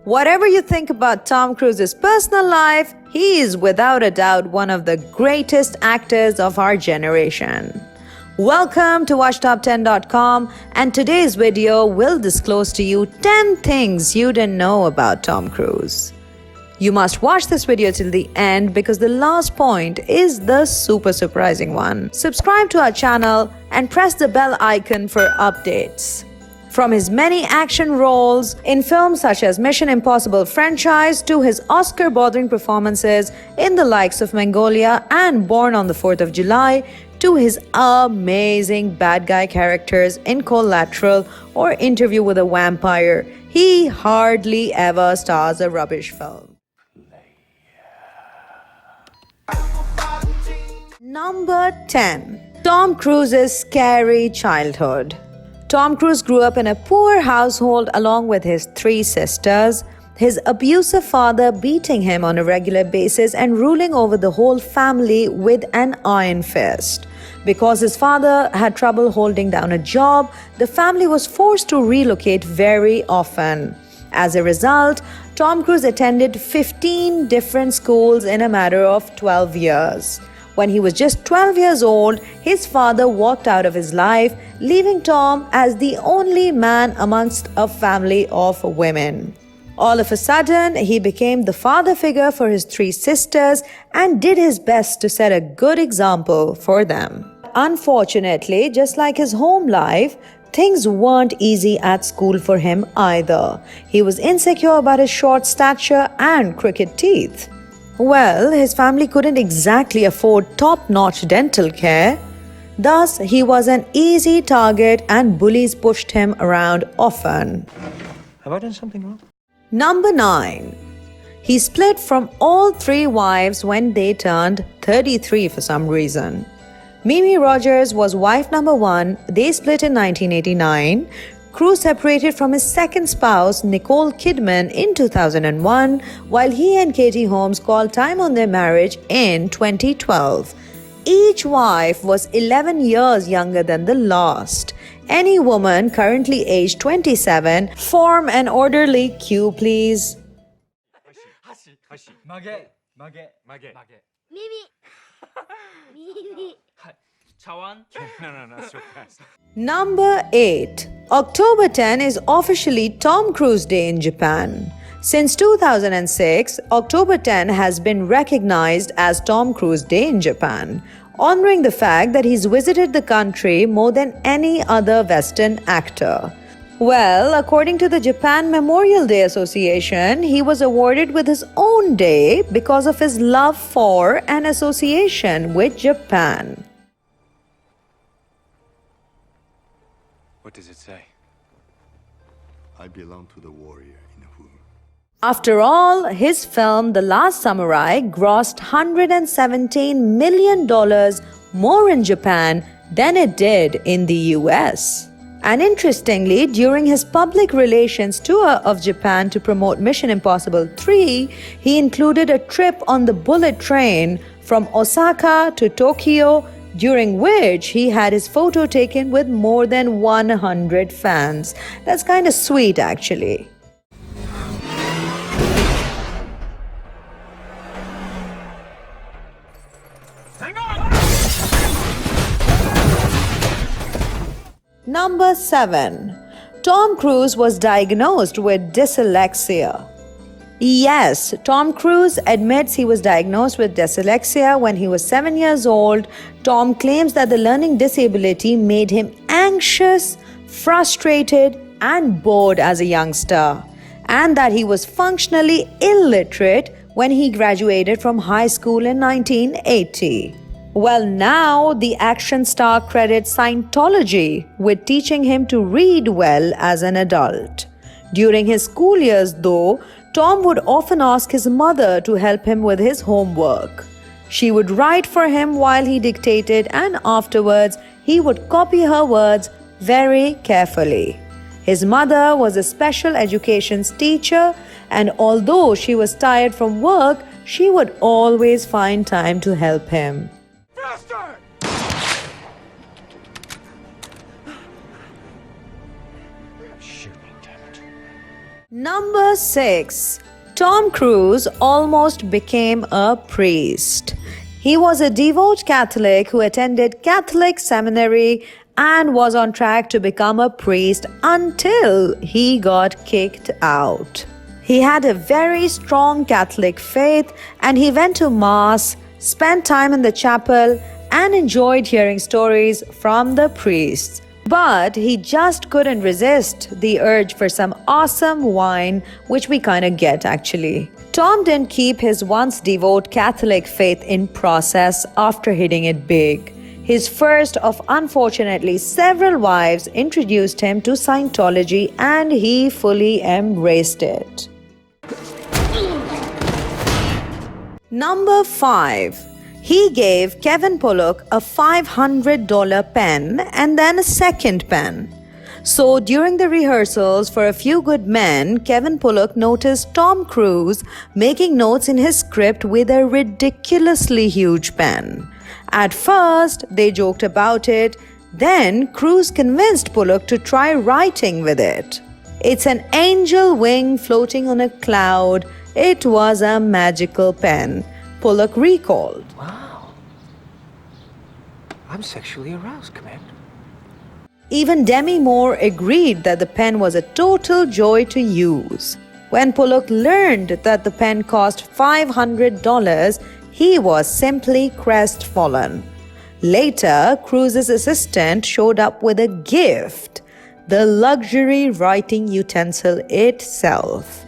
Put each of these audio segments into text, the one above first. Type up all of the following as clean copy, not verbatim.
Whatever you think about Tom Cruise's personal life, he is without a doubt one of the greatest actors of our generation. Welcome to WatchTop10.com, and today's video will disclose to you 10 things you didn't know about Tom Cruise. You must watch this video till the end because the last point is the super surprising one. Subscribe to our channel and press the bell icon for updates. From his many action roles in films such as Mission Impossible franchise to his Oscar-bothering performances in the likes of Mongolia and Born on the 4th of July to his amazing bad guy characters in Collateral or Interview with a Vampire, he hardly ever stars a rubbish film. Number 10. Tom Cruise's scary childhood. Tom Cruise grew up in a poor household along with his 3 sisters, his abusive father beating him on a regular basis and ruling over the whole family with an iron fist. Because his father had trouble holding down a job, the family was forced to relocate very often. As a result, Tom Cruise attended 15 different schools in a matter of 12 years. When he was just 12 years old, his father walked out of his life, leaving Tom as the only man amongst a family of women. All of a sudden, he became the father figure for his 3 sisters and did his best to set a good example for them. Unfortunately, just like his home life, things weren't easy at school for him either. He was insecure about his short stature and crooked teeth. Well, his family couldn't exactly afford top-notch dental care. Thus, he was an easy target and bullies pushed him around often. Have I done something wrong? Number 9. He split from all 3 wives when they turned 33 for some reason. Mimi Rogers was wife number 1. They split in 1989. Cruise separated from his second spouse, Nicole Kidman, in 2001, while he and Katie Holmes called time on their marriage in 2012. Each wife was 11 years younger than the last. Any woman currently aged 27, form an orderly queue, please. Number 8. October 10 is officially Tom Cruise Day in Japan. Since 2006, October 10 has been recognized as Tom Cruise Day in Japan, honoring the fact that he's visited the country more than any other Western actor. Well, according to the Japan Memorial Day Association, he was awarded with his own day because of his love for and association with Japan. What does it say? I belong to the warrior in whom. After all, his film The Last Samurai grossed $117 million more in Japan than it did in the US. And interestingly, during his public relations tour of Japan to promote Mission Impossible 3, he included a trip on the bullet train from Osaka to Tokyo, during which he had his photo taken with more than 100 fans. That's kind of sweet, actually. Number 7. Tom Cruise was diagnosed with dyslexia. Yes, Tom Cruise admits he was diagnosed with dyslexia when he was 7 years old. Tom claims that the learning disability made him anxious, frustrated, and bored as a youngster, and that he was functionally illiterate when he graduated from high school in 1980. Well, now the action star credits Scientology with teaching him to read well as an adult. During his school years, though, Tom would often ask his mother to help him with his homework. She would write for him while he dictated, and afterwards he would copy her words very carefully. His mother was a special education teacher, and although she was tired from work, she would always find time to help him. Faster! Shoot me, damn it. Number 6. Tom Cruise almost became a priest. He was a devout Catholic who attended Catholic seminary and was on track to become a priest until he got kicked out. He had a very strong Catholic faith and he went to Mass, spent time in the chapel, and enjoyed hearing stories from the priests. But he just couldn't resist the urge for some awesome wine, which we kind of get actually. Tom didn't keep his once devout Catholic faith in process after hitting it big. His first of unfortunately several wives introduced him to Scientology and he fully embraced it. Number 5. He gave Kevin Pollak a $500 pen and then a second pen. So during the rehearsals for A Few Good Men, Kevin Pollak noticed Tom Cruise making notes in his script with a ridiculously huge pen. At first, they joked about it. Then Cruise convinced Pollak to try writing with it. It's an angel wing floating on a cloud. It was a magical pen, Pollak recalled. Wow. I'm sexually aroused, Commander. Even Demi Moore agreed that the pen was a total joy to use. When Pollak learned that the pen cost $500, he was simply crestfallen. Later, Cruise's assistant showed up with a gift, the luxury writing utensil itself.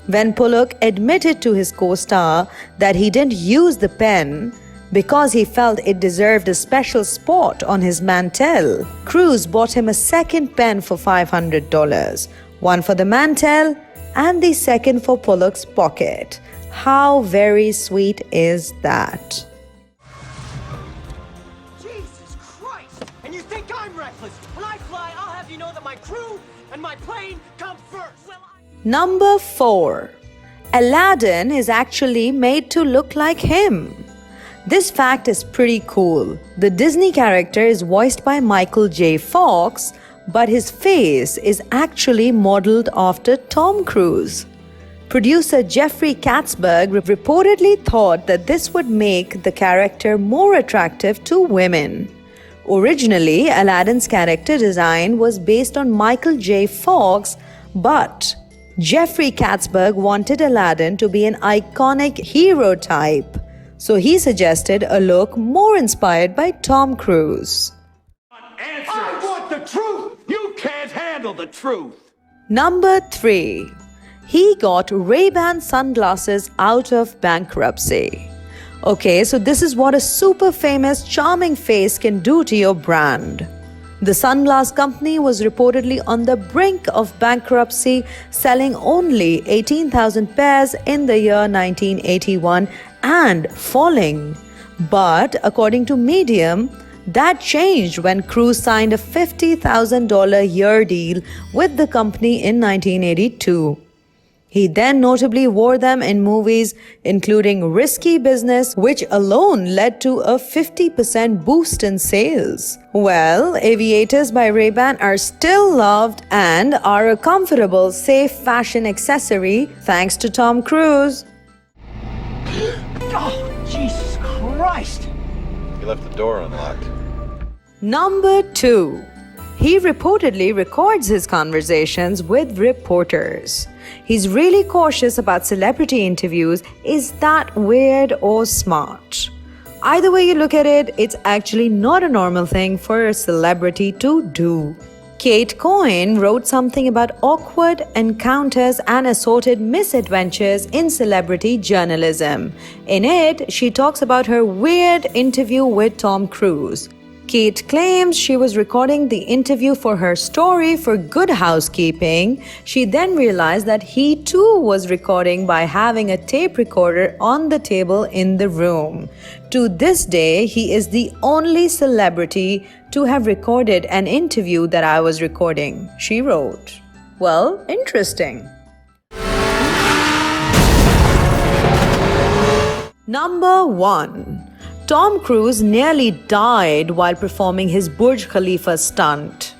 When Pollak admitted to his co-star that he didn't use the pen because he felt it deserved a special spot on his mantel, Cruise bought him a second pen for $500, one for the mantel and the second for Pollak's pocket. How very sweet is that? Jesus Christ! And you think I'm reckless? When I fly, I'll have you know that my crew and my plane come first. Number 4. Aladdin is actually made to look like him. This fact is pretty cool. The Disney character is voiced by Michael J. Fox, but his face is actually modeled after Tom Cruise. Producer Jeffrey Katzberg reportedly thought that this would make the character more attractive to women. Originally, Aladdin's character design was based on Michael J. Fox, but Jeffrey Katzberg wanted Aladdin to be an iconic hero type, so he suggested a look more inspired by Tom Cruise. I want the truth! You can't handle the truth! Number 3. He got Ray-Ban sunglasses out of bankruptcy. Okay, so this is what a super famous, charming face can do to your brand. The sunglass company was reportedly on the brink of bankruptcy, selling only 18,000 pairs in the year 1981 and falling. But according to Medium, that changed when Cruise signed a $50,000 year deal with the company in 1982. He then notably wore them in movies including Risky Business, which alone led to a 50% boost in sales. Well, aviators by Ray-Ban are still loved and are a comfortable, safe fashion accessory thanks to Tom Cruise. Oh, Jesus Christ! You left the door unlocked. Number 2. He reportedly records his conversations with reporters. He's really cautious about celebrity interviews. Is that weird or smart? Either way you look at it, it's actually not a normal thing for a celebrity to do. Kate Coyne wrote something about awkward encounters and assorted misadventures in celebrity journalism. In it, she talks about her weird interview with Tom Cruise. Kate claims she was recording the interview for her story for Good Housekeeping. She then realized that he too was recording by having a tape recorder on the table in the room. To this day, he is the only celebrity to have recorded an interview that I was recording, she wrote. Well, interesting. Number 1. Tom Cruise nearly died while performing his Burj Khalifa stunt.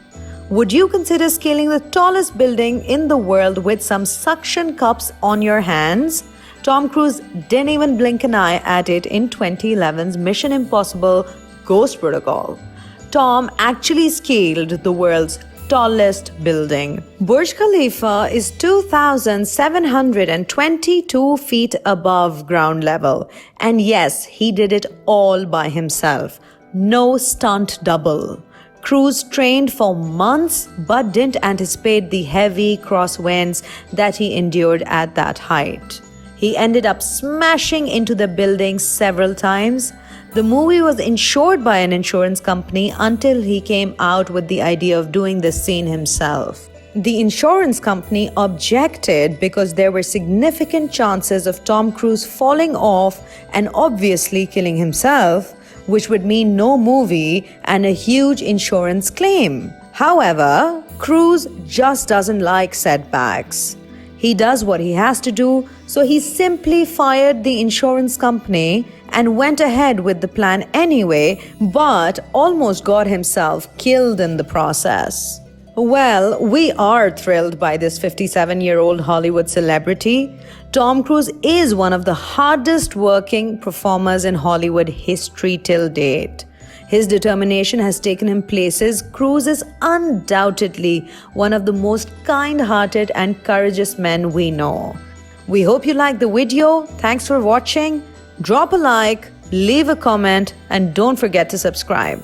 Would you consider scaling the tallest building in the world with some suction cups on your hands? Tom Cruise didn't even blink an eye at it in 2011's Mission Impossible Ghost Protocol. Tom actually scaled the world's tallest building. Burj Khalifa is 2,722 feet above ground level. And yes, he did it all by himself. No stunt double. Cruise trained for months but didn't anticipate the heavy crosswinds that he endured at that height. He ended up smashing into the building several times. The movie was insured by an insurance company until he came out with the idea of doing this scene himself. The insurance company objected because there were significant chances of Tom Cruise falling off and obviously killing himself, which would mean no movie and a huge insurance claim. However, Cruise just doesn't like setbacks. He does what he has to do, so he simply fired the insurance company and went ahead with the plan anyway, but almost got himself killed in the process. Well, we are thrilled by this 57-year-old Hollywood celebrity. Tom Cruise is one of the hardest working performers in Hollywood history till date. His determination has taken him places. Cruise is undoubtedly one of the most kind-hearted and courageous men we know. We hope you liked the video. Thanks for watching. Drop a like, leave a comment, and don't forget to subscribe.